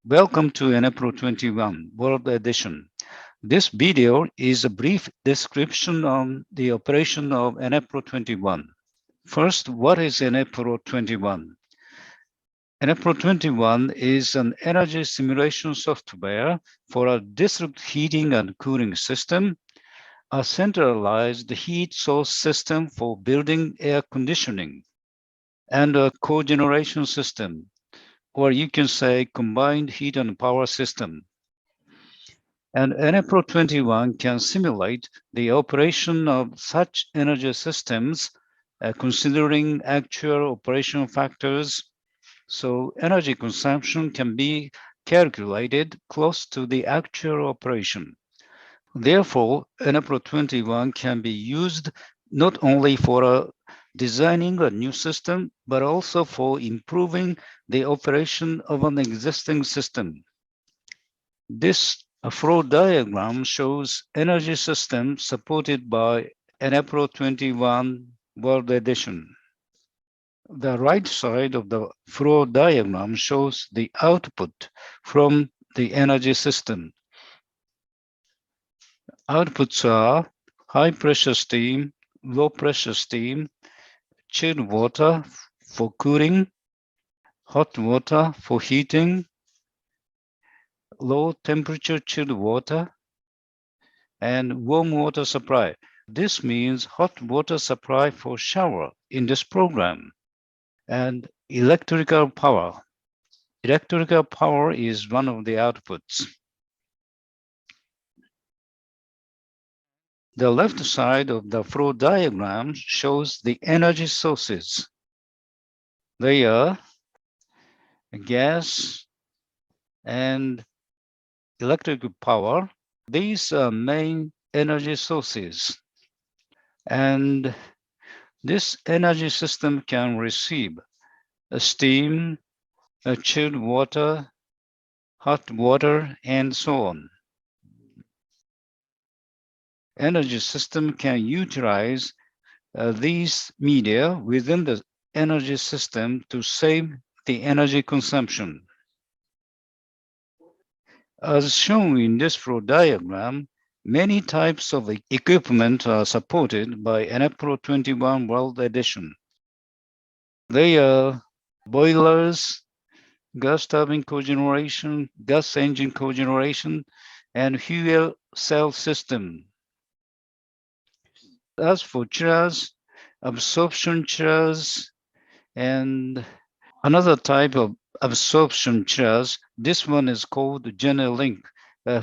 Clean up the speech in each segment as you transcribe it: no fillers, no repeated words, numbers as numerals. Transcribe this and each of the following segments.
Welcome to Enepro21 World Edition. This video is a brief description on the operation of Enepro21. First, what is Enepro21? Enepro21 is an energy simulation software for a district heating and cooling system, a centralized heat source system for building air conditioning, and a cogeneration system, or you can say combined heat and power system. And Enepro21 can simulate the operation of such energy systems considering actual operation factors, so energy consumption can be calculated close to the actual operation. Therefore, Enepro21 can be used not only for designing a new system, but also for improving the operation of an existing system. This flow diagram shows energy system supported by Enepro21 World Edition. The right side of the flow diagram shows the output from the energy system. Outputs are high pressure steam, low pressure steam, chilled water for cooling, hot water for heating, low temperature chilled water, and warm water supply. This means hot water supply for shower in this program. And electrical power. Electrical power is one of the outputs. The left side of the flow diagram shows the energy sources. They are gas and electrical power. These are main energy sources. And this energy system can receive steam, chilled water, hot water, and so on. Energy system can utilize these media within the energy system to save the energy consumption. As shown in this flow diagram, many types of equipment are supported by Enepro21 World Edition. They are boilers, gas turbine cogeneration, gas engine cogeneration, and fuel cell system. As for chillers, absorption chillers, and another type of absorption chillers, this one is called Genelink,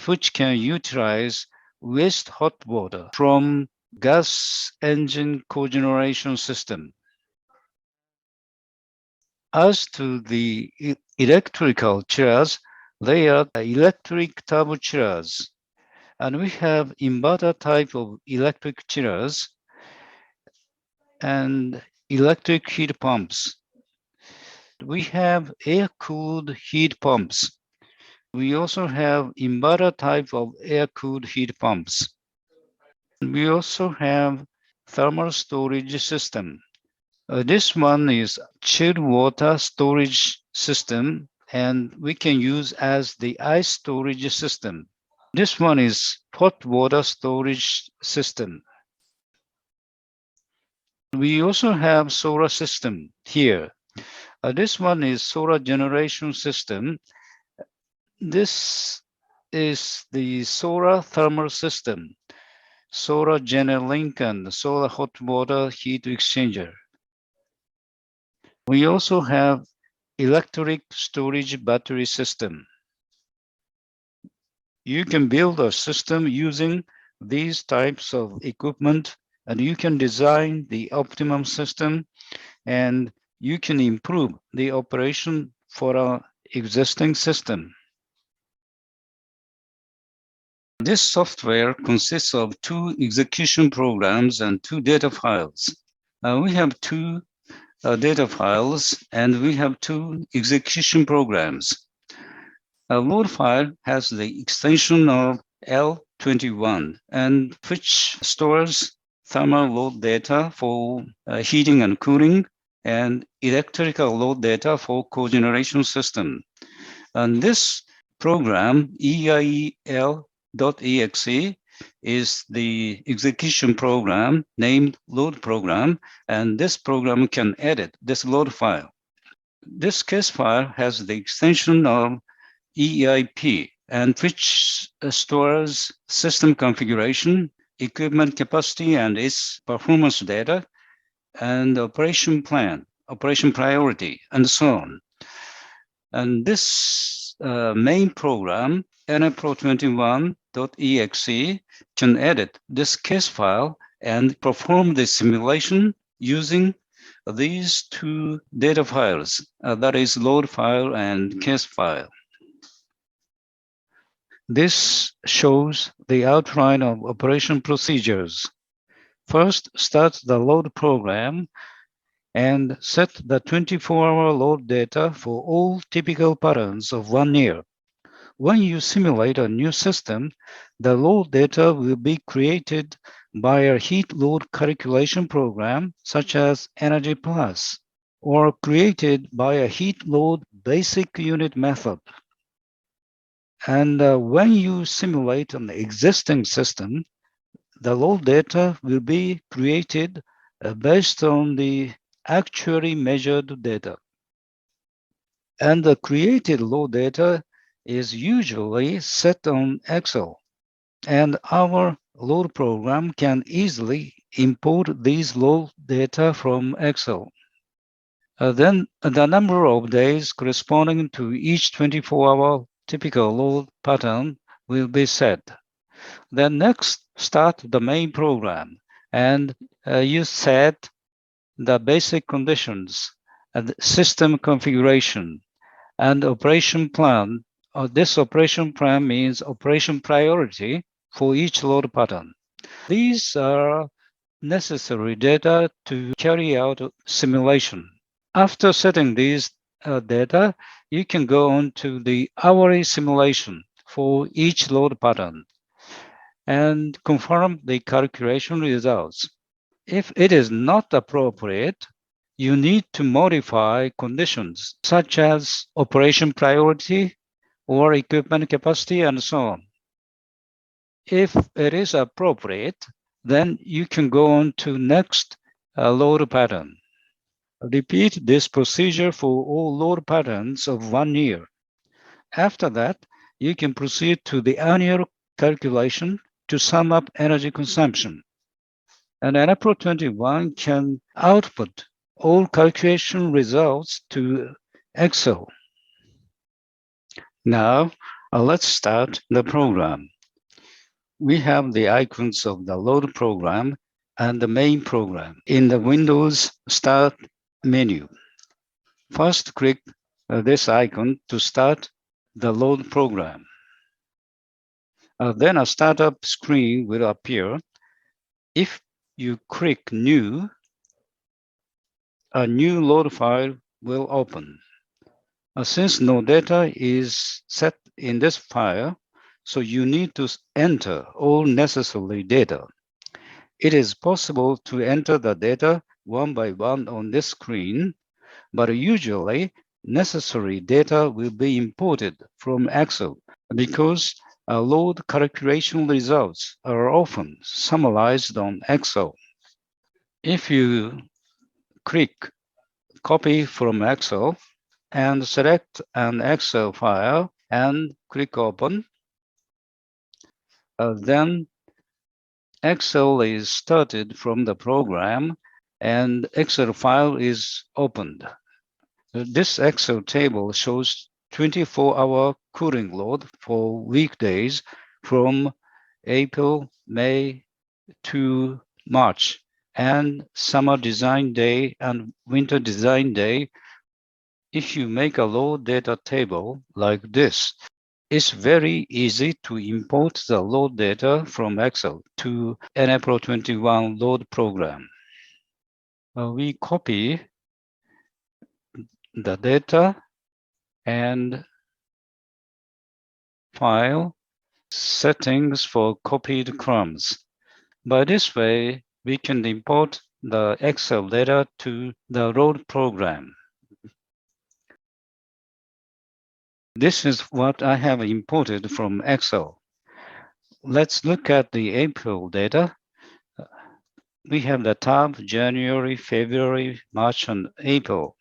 which can utilize waste hot water from gas engine cogeneration system. As to the electrical chillers, they are electric turbo chillers. And we have inverter type of electric chillers and electric heat pumps. We have air-cooled heat pumps. We also have inverter type of air-cooled heat pumps. We also have thermal storage system. This one is chilled water storage system, and we can use as the ice storage system. This one is hot water storage system. We also have solar system here. This one is solar generation system. This is the solar thermal system, solar Genelink and solar hot water heat exchanger. We also have electric storage battery system. You can build a system using these types of equipment, and you can design the optimum system, and you can improve the operation for our existing system. This software consists of 2 execution programs and 2 data files. We have 2 data files, and we have 2 execution programs. A load file has the extension of L21, and which stores thermal load data for heating and cooling, and electrical load data for cogeneration system. And this program EIL.exe is the execution program named load program, and this program can edit this load file. This case file has the extension of EIP, and which stores system configuration, equipment capacity, and its performance data, and operation plan, operation priority, and so on. And this main program, Enepro21.exe, can edit this case file and perform the simulation using these two data files, that is load file and case file. This shows the outline of operation procedures. First, start the load program and set the 24-hour load data for all typical patterns of 1 year. When you simulate a new system, the load data will be created by a heat load calculation program such as Energy Plus, or created by a heat load basic unit method. And when you simulate an existing system, the load data will be created based on the actually measured data. And the created load data is usually set on Excel. And our load program can easily import these load data from Excel. Then the number of days corresponding to each 24-hour typical load pattern will be set. Then next, start the main program, and you set the basic conditions and system configuration and operation plan. This operation plan means operation priority for each load pattern. These are necessary data to carry out simulation. After setting these data, you can go on to the hourly simulation for each load pattern and confirm the calculation results. If it is not appropriate, you need to modify conditions such as operation priority or equipment capacity and so on. If it is appropriate, then you can go on to next load pattern. Repeat this procedure for all load patterns of 1 year. After that, you can proceed to the annual calculation to sum up energy consumption. And Enepro21 can output all calculation results to Excel. Now, let's start the program. We have the icons of the load program and the main program in the Windows Start menu. First, click this icon to start the load program. Then a startup screen will appear. If you click New, a new load file will open. Since no data is set in this file, so you need to enter all necessary data. It is possible to enter the data one by one on this screen, but usually necessary data will be imported from Excel because load calculation results are often summarized on Excel. If you click Copy from Excel and select an Excel file and click Open, then Excel is started from the program and Excel file is opened. This Excel table shows 24-hour cooling load for weekdays from April, May to March, and summer design day and winter design day. If you make a load data table like this, it's very easy to import the load data from Excel to Enepro21 load program. We copy the data and file settings for copied columns. By this way, we can import the Excel data to the load program. This is what I have imported from Excel. Let's look at the April data. We have the tab January, February, March, and April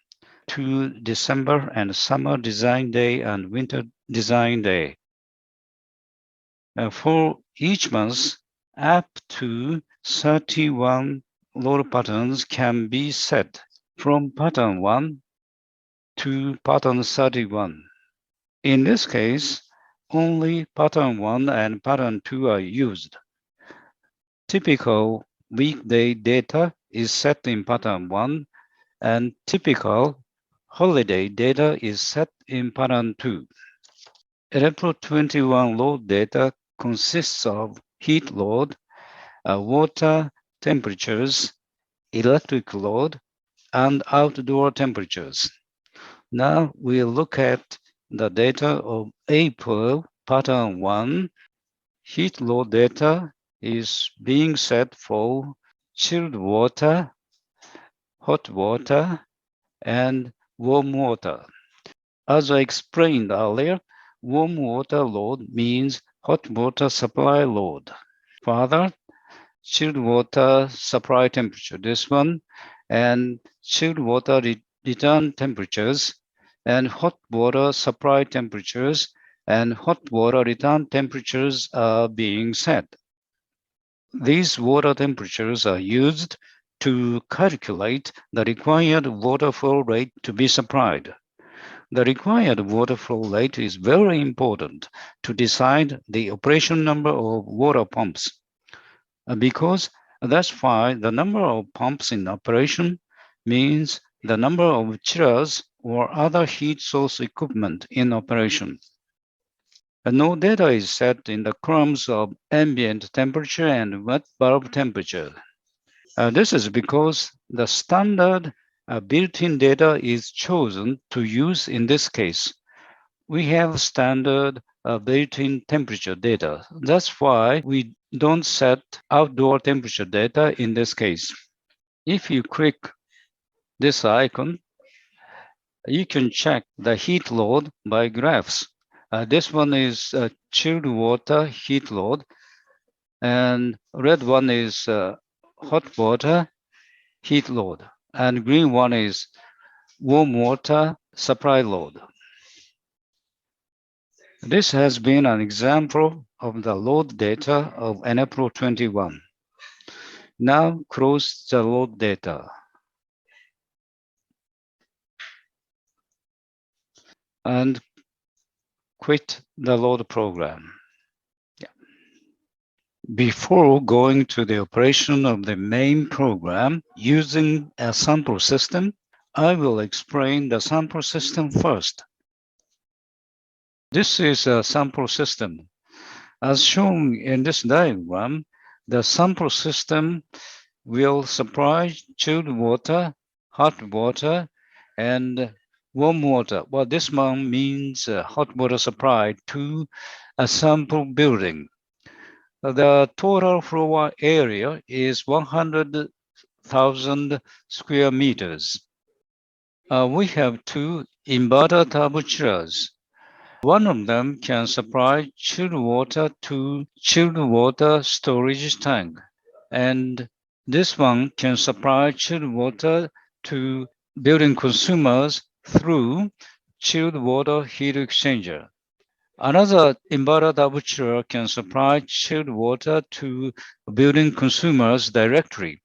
to December and Summer Design Day and Winter Design Day. For each month, up to 31 load patterns can be set from pattern 1 to pattern 31. In this case, only pattern 1 and pattern 2 are used. Typical weekday data is set in pattern 1 and typical holiday data is set in pattern 2. Enepro21 load data consists of heat load, water temperatures, electric load, and outdoor temperatures. Now we'll look at the data of April pattern 1. Heat load data is being set for chilled water, hot water, and warm water. As I explained earlier, warm water load means hot water supply load. Further, chilled water supply temperature, this one, and chilled water return temperatures, and hot water supply temperatures, and hot water return temperatures are being set. These water temperatures are used to calculate the required water flow rate to be supplied. The required water flow rate is very important to decide the operation number of water pumps, because that's why the number of pumps in operation means the number of chillers or other heat source equipment in operation. No data is set in the columns of ambient temperature and wet bulb temperature. This is because the standard built-in data is chosen to use in this case. We have standard built-in temperature data. That's why we don't set outdoor temperature data in this case. If you click this icon, you can check the heat load by graphs. This one is chilled water heat load, and red one is hot water heat load, and green one is warm water supply load. This has been an example of the load data of Enepro21. Now close the load data and quit the load program. Before going to the operation of the main program using a sample system, I will explain the sample system first. This is a sample system. As shown in this diagram, the sample system will supply chilled water, hot water, and warm water. Well, this one means hot water supply to a sample building. The total floor area is 100,000 square meters. We have two inverter turbo chillers. One of them can supply chilled water to chilled water storage tank, and this one can supply chilled water to building consumers through chilled water heat exchanger. Another inverter turbo chiller can supply chilled water to building consumers directly.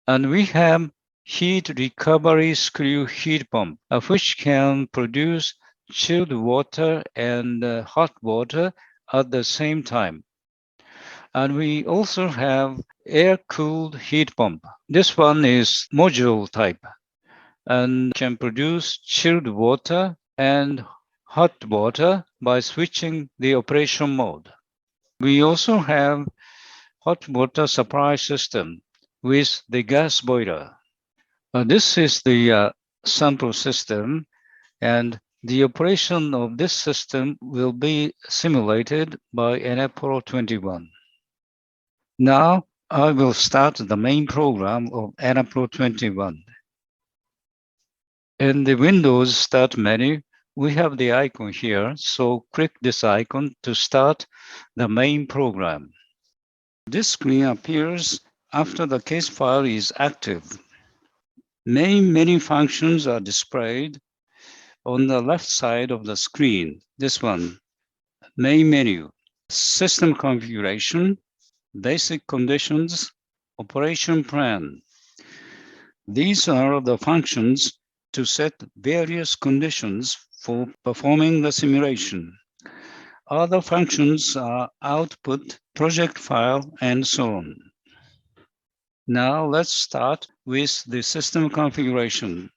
And we have heat recovery screw heat pump, which can produce chilled water and hot water at the same time. And we also have air-cooled heat pump. This one is module type and can produce chilled water and hot water by switching the operation mode. We also have hot water supply system with the gas boiler. This is the sample system, and the operation of this system will be simulated by Enepro21. Now I will start the main program of Enepro21. In the Windows Start menu, We have the icon here, so click this icon to start the main program. This screen appears after the case file is active. Main menu functions are displayed on the left side of the screen. This one, main menu, system configuration, basic conditions, operation plan. These are the functions to set various conditions for performing the simulation. Other functions are output, project file, and so on. Now let's start with the system configuration.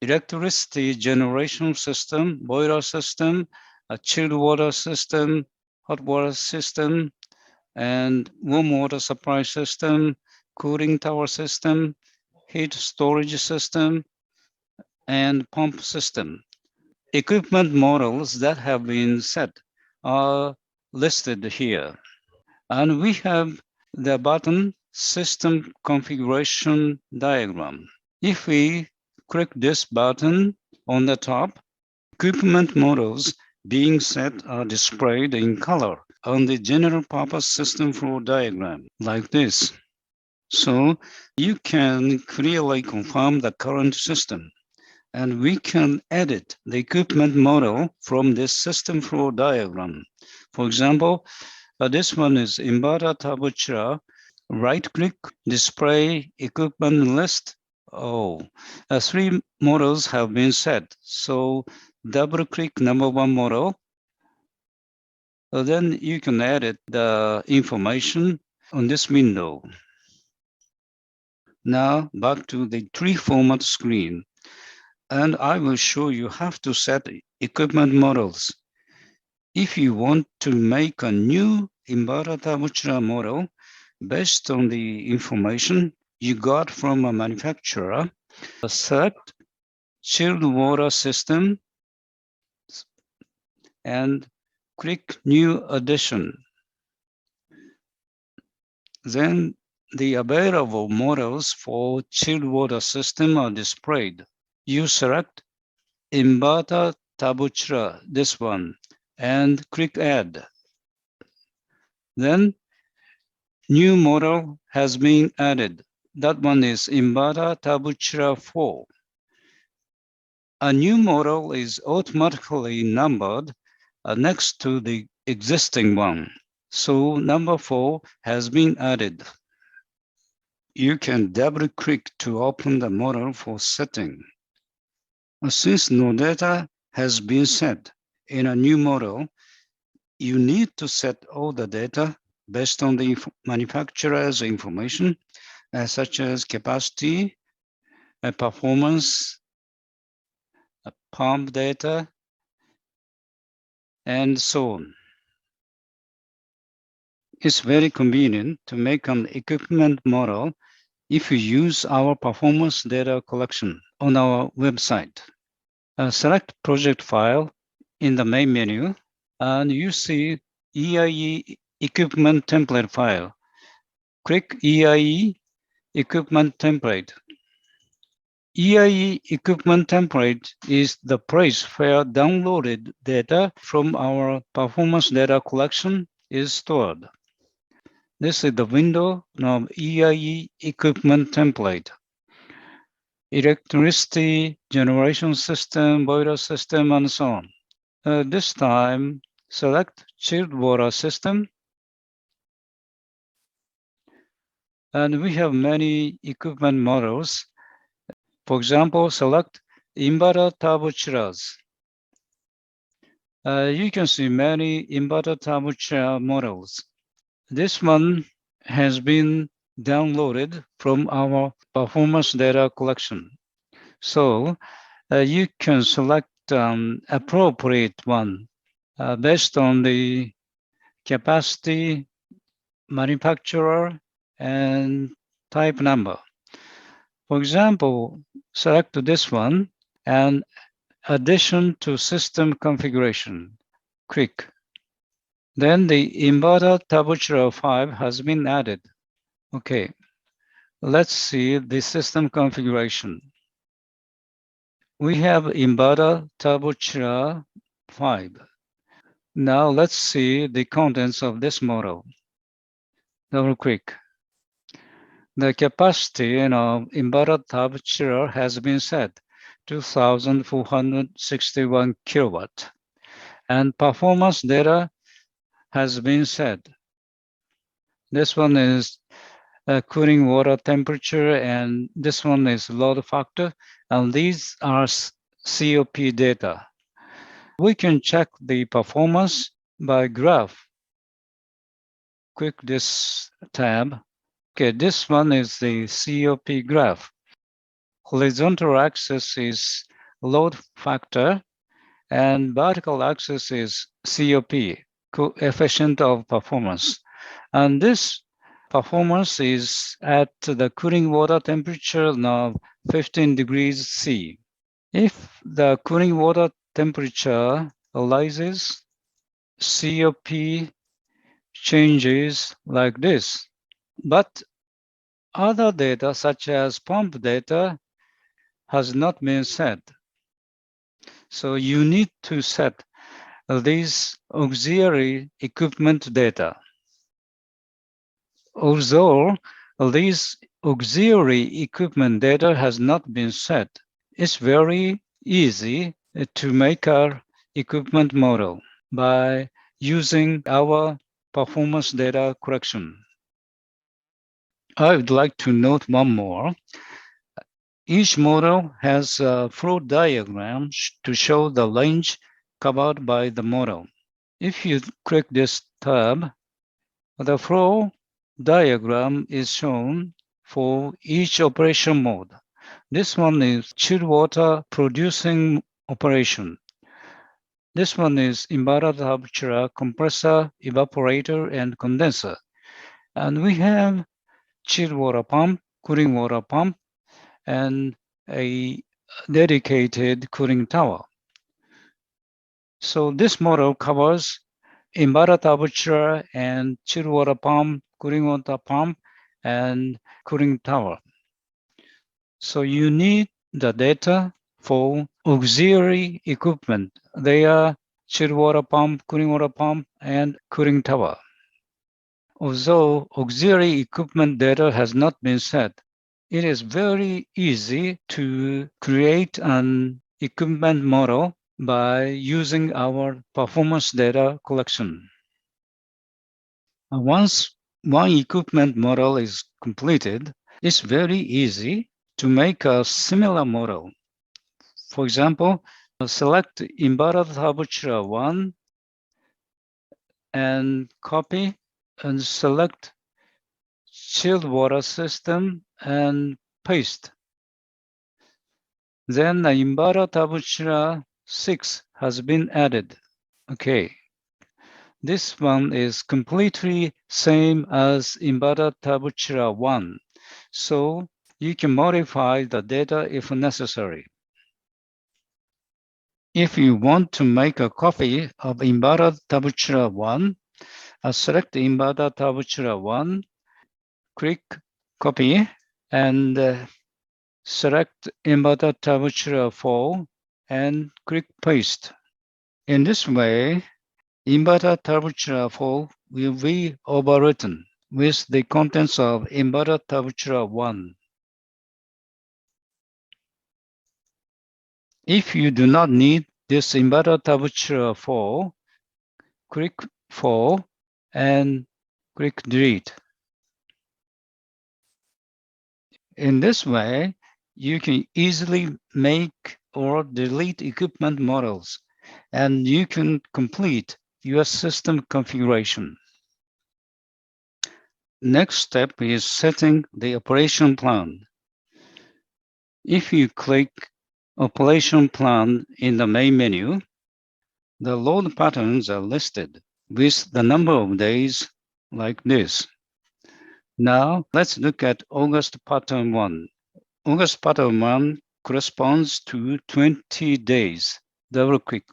Electricity generation system, boiler system, a chilled water system, hot water system, and warm water supply system, cooling tower system, heat storage system, and pump system. Equipment models that have been set are listed here. And we have the button System Configuration Diagram. If we click this button on the top, equipment models being set are displayed in color on the general purpose system flow diagram, like this. So you can clearly confirm the current system, and we can edit the equipment model from this system flow diagram. For example, this one is inverter turbo. Right-click, display equipment list. Oh, three models have been set. So double-click number one model. Then you can edit the information on this window. Now back to the tree format screen. And I will show you how to set equipment models. If you want to make a new inverter turbo model based on the information you got from a manufacturer, select chilled water system and click New Addition. Then the available models for chilled water system are displayed. You select Inverter turbo, this one, and click Add. Then new model has been added. That one is Inverter turbo 4. A new model is automatically numbered next to the existing one. So number 4 has been added. You can double click to open the model for setting. Since no data has been set in a new model, you need to set all the data based on the manufacturer's information, such as capacity, performance, pump data, and so on. It's very convenient to make an equipment model if you use our performance data collection on our website. Select project file in the main menu, and you see E.I.E. equipment template file. Click E.I.E. equipment template. E.I.E. equipment template is the place where downloaded data from our performance data collection is stored. This is the window of E.I.E. equipment template. Electricity generation system, boiler system, and so on. This time, select chilled water system. And we have many equipment models. For example, select inverter turbo chillers. You can see many inverter turbo chiller models. This one has been downloaded from our performance data collection. So you can select appropriate one based on the capacity, manufacturer, and type number. For example, select this one and addition to system configuration. Click. Then the inverter turbo 5 has been added. Okay, let's see the system configuration. We have inverter turbo chiller 5. Now let's see the contents of this model. Double click. The capacity of inverter turbo chiller has been set 2,461 kilowatt, and performance data has been set. This one is cooling water temperature, and this one is load factor, and these are COP data. We can check the performance by graph. Click this tab. Okay, this one is the COP graph. Horizontal axis is load factor, and vertical axis is COP, coefficient of performance. And this performance is at the cooling water temperature of 15 degrees C. If the cooling water temperature rises, COP changes like this. But other data, such as pump data, has not been set. So you need to set these auxiliary equipment data. Although this auxiliary equipment data has not been set, it's very easy to make our equipment model by using our performance data collection. I would like to note one more. Each model has a flow diagram to show the range covered by the model. If you click this tab, the flow diagram is shown for each operation mode. This one is chilled water producing operation. This one is inverter temperature, compressor, evaporator, and condenser. And we have chilled water pump, cooling water pump, and a dedicated cooling tower. So this model covers inverter temperature and chilled water pump, cooling water pump, and cooling tower. So you need the data for auxiliary equipment. They are chilled water pump, cooling water pump, and cooling tower. Although auxiliary equipment data has not been set, it is very easy to create an equipment model by using our performance data collection. Once one equipment model is completed, it's very easy to make a similar model. For example, select inverter temperature 1 and copy and select chilled water system and paste. Then the inverter temperature 6 has been added. Okay. This one is completely same as inverter temperature 1. So you can modify the data if necessary. If you want to make a copy of inverter temperature 1, select inverter temperature 1, click copy, and select inverter temperature 4 and click paste. In this way, inverter temperature 4 will be overwritten with the contents of inverter temperature 1. If you do not need this inverter temperature 4, click 4 and click delete. In this way, you can easily make or delete equipment models, and you can complete your system configuration. Next step is setting the operation plan. If you click Operation Plan in the main menu, the load patterns are listed with the number of days like this. Now, let's look at August pattern 1. August pattern 1 corresponds to 20 days. Double click.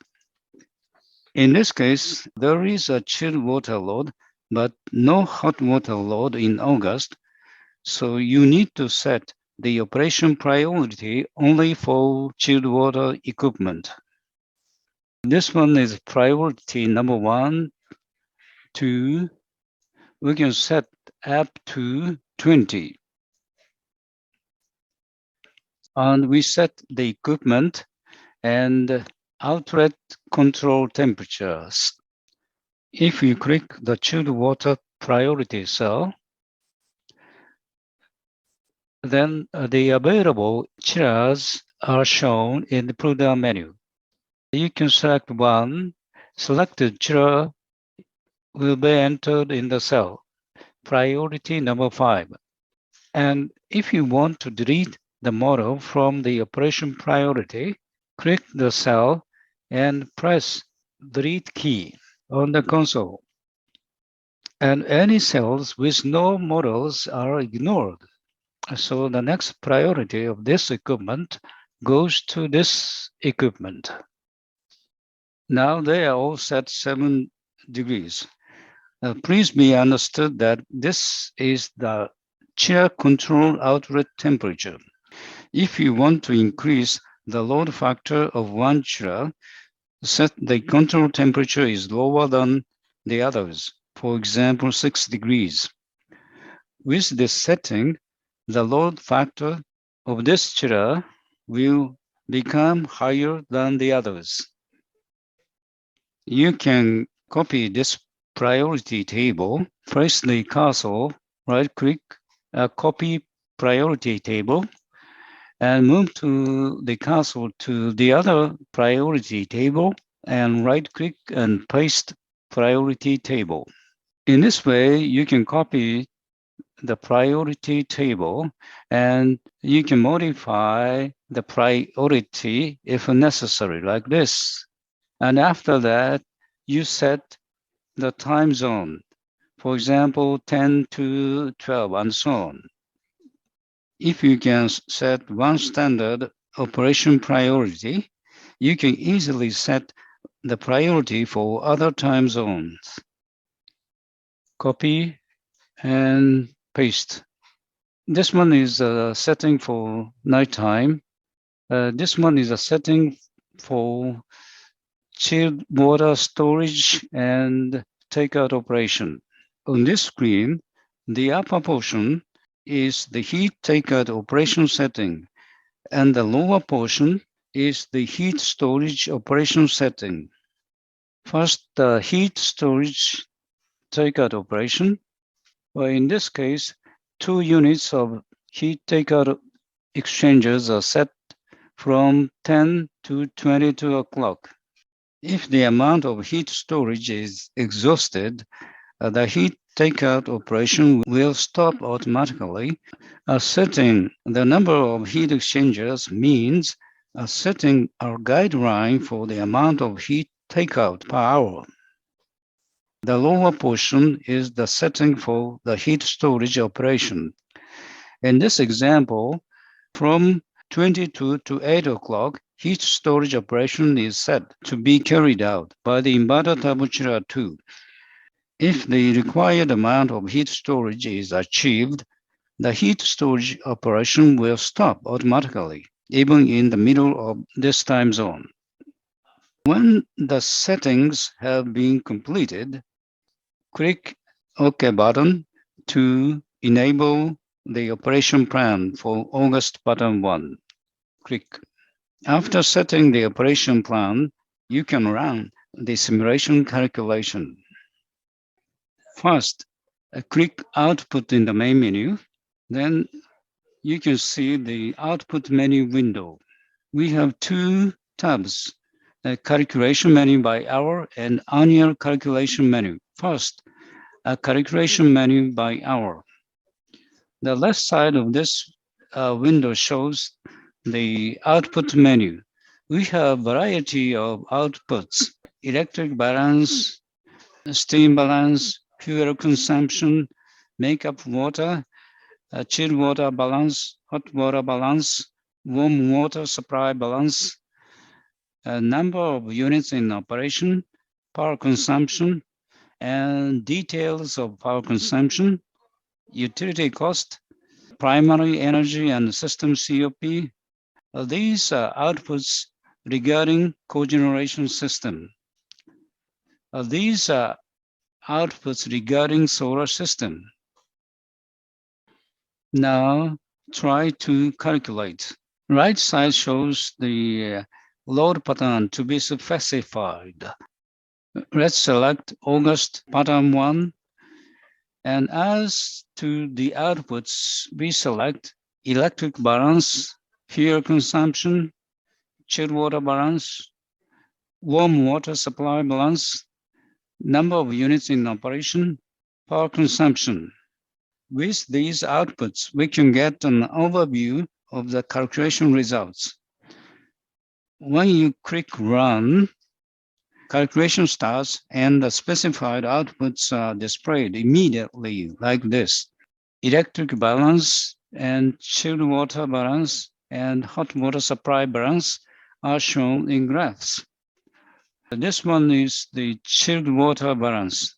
In this case, there is a chilled water load, but no hot water load in August. So you need to set the operation priority only for chilled water equipment. This one is priority number 1, 2. We can set up to 20. And we set the equipment and outlet control temperatures. If you click the chilled water priority cell, then the available chillers are shown in the pull-down menu. You can select one. Selected chiller will be entered in the cell, priority number 5. And if you want to delete the model from the operation priority, click the cell and press delete key on the console. And any cells with no models are ignored. So the next priority of this equipment goes to this equipment. Now they are all set 7 degrees. Please be understood that this is the chiller control outlet temperature. If you want to increase the load factor of one chiller, set the control temperature is lower than the others, for example, 6 degrees. With this setting, the load factor of this chiller will become higher than the others. You can copy this priority table, press the cursor, right-click, copy priority table, and move to the cursor to the other priority table, and right-click and paste priority table. In this way, you can copy the priority table and you can modify the priority if necessary, like this. And after that, you set the time zone, for example, 10 to 12 and so on. If you can set one standard operation priority, you can easily set the priority for other time zones. Copy and paste. This one is a setting for nighttime. This one is a setting for chilled water storage and takeout operation. On this screen, the upper portion is the heat takeout operation setting, and the lower portion is the heat storage operation setting. First, the heat storage takeout operation. Well, in this case, 2 units of heat takeout exchangers are set from 10 to 22 o'clock. If the amount of heat storage is exhausted, the heat takeout operation will stop automatically. Setting the number of heat exchangers means setting our guideline for the amount of heat takeout per hour. The lower portion is the setting for the heat storage operation. In this example, from 22 to 8 o'clock, heat storage operation is set to be carried out by the inverter turbo chiller 2. If the required amount of heat storage is achieved, the heat storage operation will stop automatically, even in the middle of this time zone. When the settings have been completed, click OK button to enable the operation plan for August button 1. Click. After setting the operation plan, you can run the simulation calculation. First, click Output in the main menu. Then you can see the Output menu window. We have 2 tabs, a calculation menu by hour and annual calculation menu. First, a calculation menu by hour. The left side of this window shows the output menu. We have a variety of outputs: electric balance, steam balance, fuel consumption, makeup water, chilled water balance, hot water balance, warm water supply balance, number of units in operation, power consumption, and details of power consumption, utility cost, primary energy and system COP. These are outputs regarding cogeneration system. These are outputs regarding solar system. Now try to calculate. Right side shows the load pattern to be specified. Let's select August pattern 1. And as to the outputs, we select electric balance, fuel consumption, chilled water balance, warm water supply balance, number of units in operation, power consumption. With these outputs, we can get an overview of the calculation results. When you click Run, calculation starts and the specified outputs are displayed immediately like this. Electric balance and chilled water balance and hot water supply balance are shown in graphs. This one is the chilled water balance.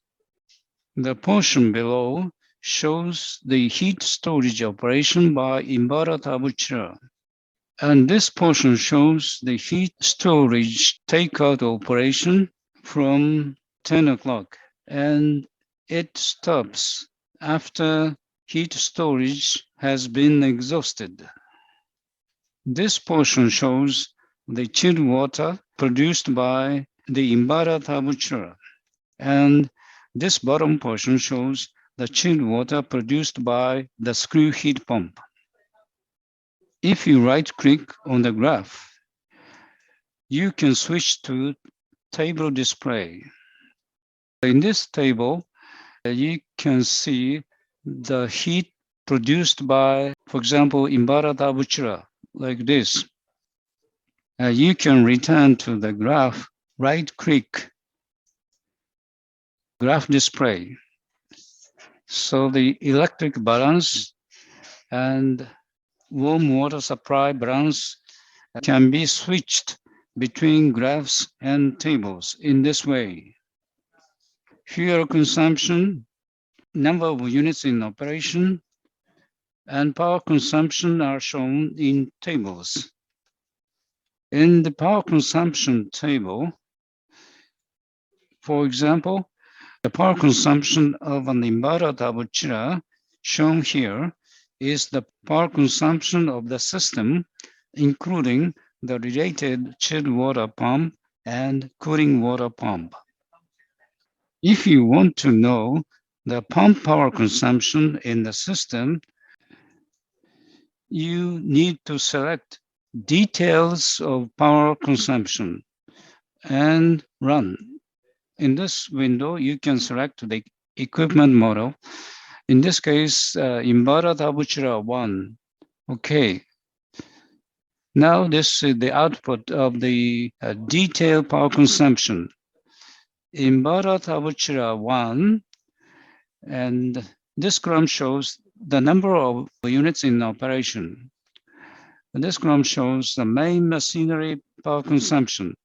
The portion below shows the heat storage operation by inverter turbo chiller. And this portion shows the heat storage takeout operation from 10 o'clock. And it stops after heat storage has been exhausted. This portion shows the chilled water produced by the inverter turbo chiller. And this bottom portion shows the chilled water produced by the screw heat pump. If you right-click on the graph, you can switch to table display. In this table, you can see the heat produced by, for example, inverter turbo chiller, like this. You can return to the graph, right-click, graph display. So the electric balance and warm water supply balance can be switched between graphs and tables in this way. Fuel consumption, number of units in operation, and power consumption are shown in tables. In the power consumption table, for example, the power consumption of an inverter turbo chiller shown here is the power consumption of the system, including the related chilled water pump and cooling water pump. If you want to know the pump power consumption in the system, you need to select details of power consumption and run. In this window, you can select the equipment model. In this case, inverter turbo chiller 1. Okay. Now this is the output of the detailed power consumption. Inverter turbo chiller 1, and this column shows the number of units in operation. And this column shows the main machinery power consumption.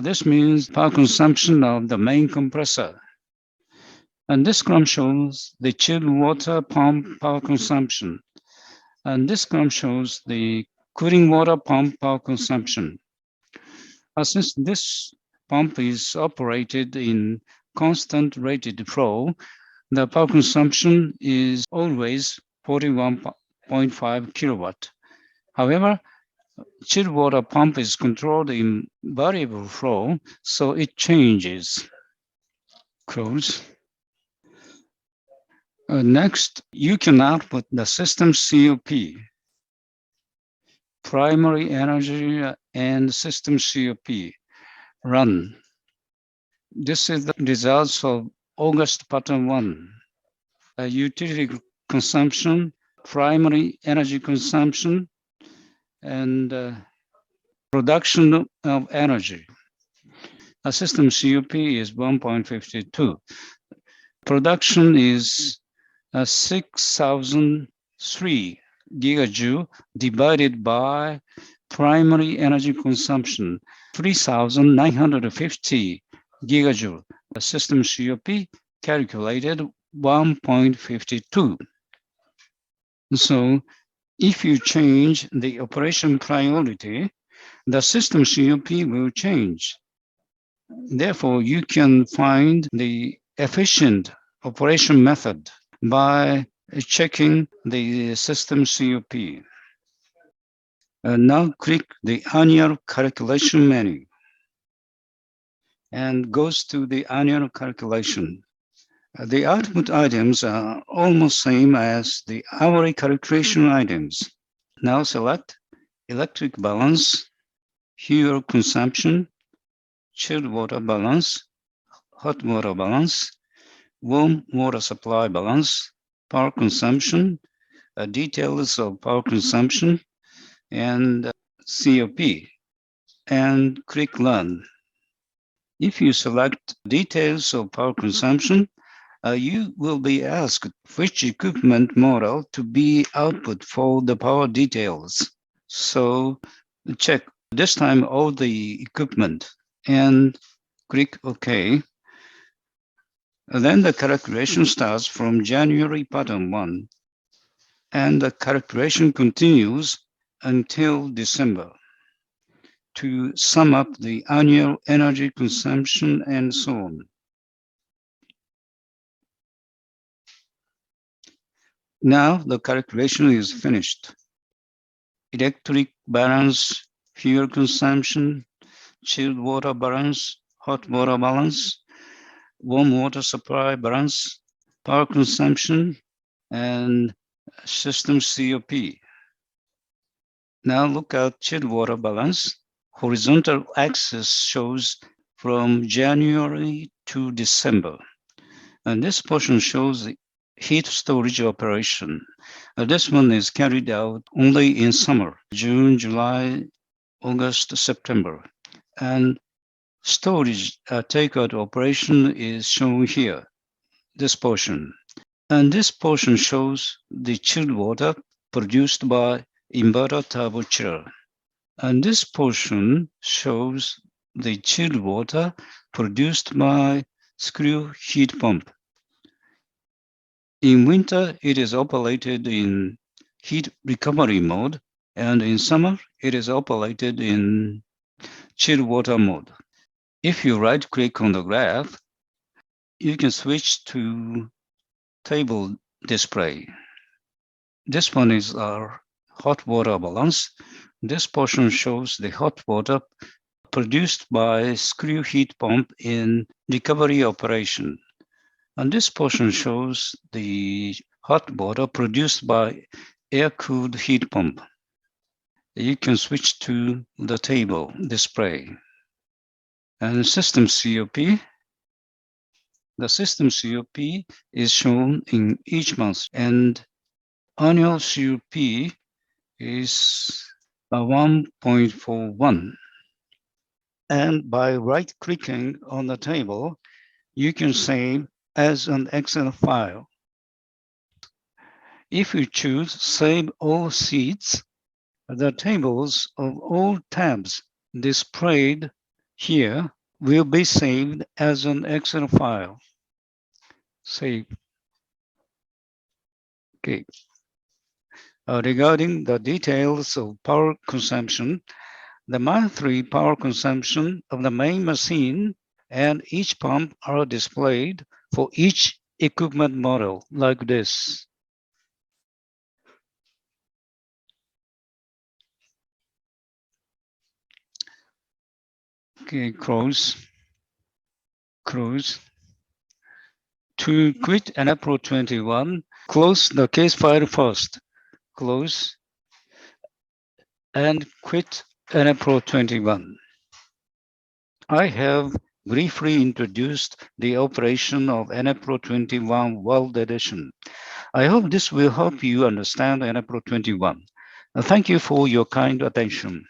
This means power consumption of the main compressor. And this column shows the chilled water pump power consumption. And this column shows the cooling water pump power consumption. Since this pump is operated in constant rated flow, the power consumption is always 41.5 kilowatt. However, chilled water pump is controlled in variable flow, so it changes. Close. Next, you can output the system COP, primary energy and system COP. Run. This is the results of August pattern 1. Utility consumption, primary energy consumption, and production of energy. A system COP is 1.52. Production is 6,003 gigajoule divided by primary energy consumption, 3,950 gigajoule. The system COP calculated 1.52. So if you change the operation priority, the system COP will change. Therefore, you can find the efficient operation method by checking the system COP. Now click the annual calculation menu and goes to the annual calculation. The output items are almost same as the hourly calculation items. Now select electric balance, fuel consumption, chilled water balance, hot water balance, warm water supply balance, power consumption, details of power consumption, and COP, and click Run. If you select details of power consumption, you will be asked which equipment model to be output for the power details. So check this time all the equipment and click OK. Then the calculation starts from January pattern 1, and the calculation continues until December to sum up the annual energy consumption and so on. Now the calculation is finished. Electric balance, fuel consumption, chilled water balance, hot water balance, warm water supply balance, power consumption, and system COP. Now look at chilled water balance. Horizontal axis shows from January to December. And this portion shows the heat storage operation. This one is carried out only in summer, June, July, August, September. And storage takeout operation is shown here, this portion. And this portion shows the chilled water produced by inverter turbo chiller. And this portion shows the chilled water produced by screw heat pump. In winter, it is operated in heat recovery mode, and in summer, it is operated in chilled water mode. If you right-click on the graph, you can switch to table display. This one is our hot water balance. This portion shows the hot water produced by screw heat pump in recovery operation. And this portion shows the hot water produced by air-cooled heat pump. You can switch to the table display. And system COP, the system COP is shown in each month, and annual COP is 1.41. And by right-clicking on the table, you can save as an Excel file. If you choose Save All Sheets, the tables of all tabs displayed here will be saved as an Excel file. Save. Okay. Regarding the details of power consumption, the monthly power consumption of the main machine and each pump are displayed for each equipment model like this. Okay, close. To quit Enepro21, close the case file first. Close and quit Enepro21. I have briefly introduced the operation of Enepro21 World Edition. I hope this will help you understand Enepro21. Thank you for your kind attention.